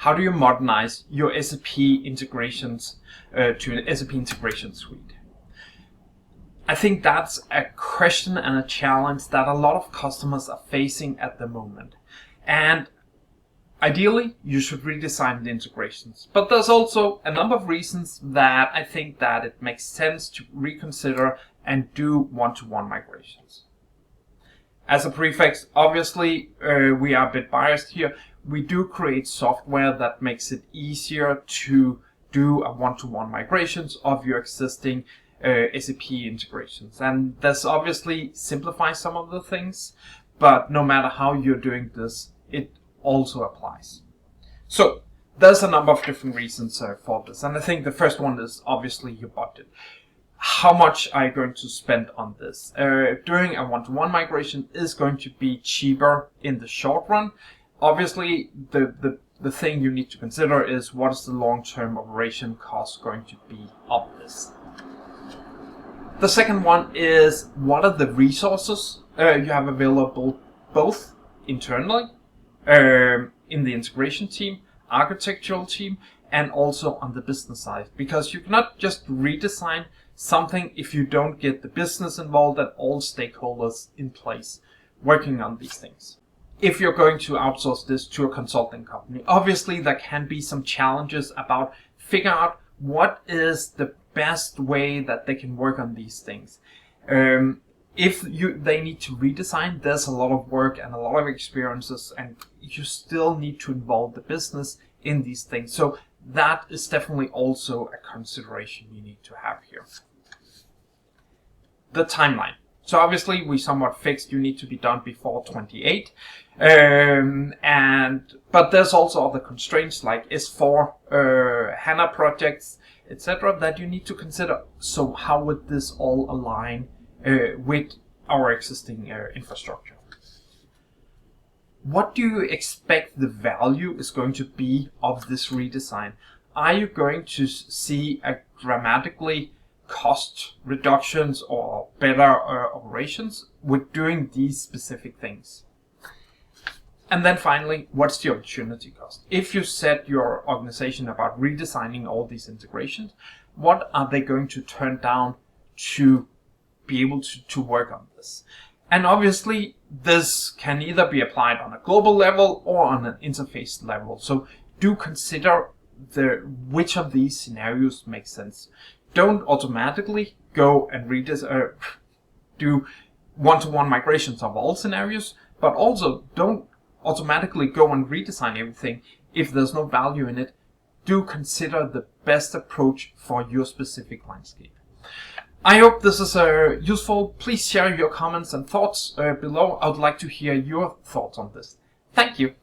how do you modernize your SAP integrations to an SAP integration suite? I think that's a question and a challenge that a lot of customers are facing at the moment. And ideally, you should redesign the integrations. But there's also a number of reasons that I think that it makes sense to reconsider and do one-to-one migrations. As a prefix, obviously, we are a bit biased here. We do create software that makes it easier to do a one-to-one migrations of your existing SAP integrations. And this obviously simplifies some of the things, but no matter how you're doing this, it also applies. So there's a number of different reasons for this. And I think the first one is obviously your budget. How much are you going to spend on this? Doing a one-to-one migration is going to be cheaper in the short run. Obviously, the thing you need to consider is what is the long-term operation cost going to be of this. The second one is what are the resources you have available both internally in the integration team, architectural team, and also on the business side. Because you cannot just redesign something if you don't get the business involved and all stakeholders in place working on these things. If you're going to outsource this to a consulting company, obviously there can be some challenges about figuring out what is the best way that they can work on these things. If they need to redesign, there's a lot of work and a lot of experiences, and you still need to involve the business in these things. So that is definitely also a consideration you need to have here. The timeline. So obviously we somewhat fixed you need to be done before 28. But there's also other constraints like S4, HANA projects, etc. that you need to consider. So how would this all align with our existing infrastructure? What do you expect the value is going to be of this redesign? Are you going to see a dramatically cost reductions or better operations with doing these specific things? And then finally, what's the opportunity cost? If you set your organization about redesigning all these integrations, what are they going to turn down to be able to work on this? And obviously, this can either be applied on a global level or on an interface level. So do consider which of these scenarios make sense. Don't automatically go and do one-to-one migrations of all scenarios, but also don't automatically go and redesign everything if there's no value in it. Do consider the best approach for your specific landscape. I hope this is useful. Please share your comments and thoughts below. I would like to hear your thoughts on this. Thank you.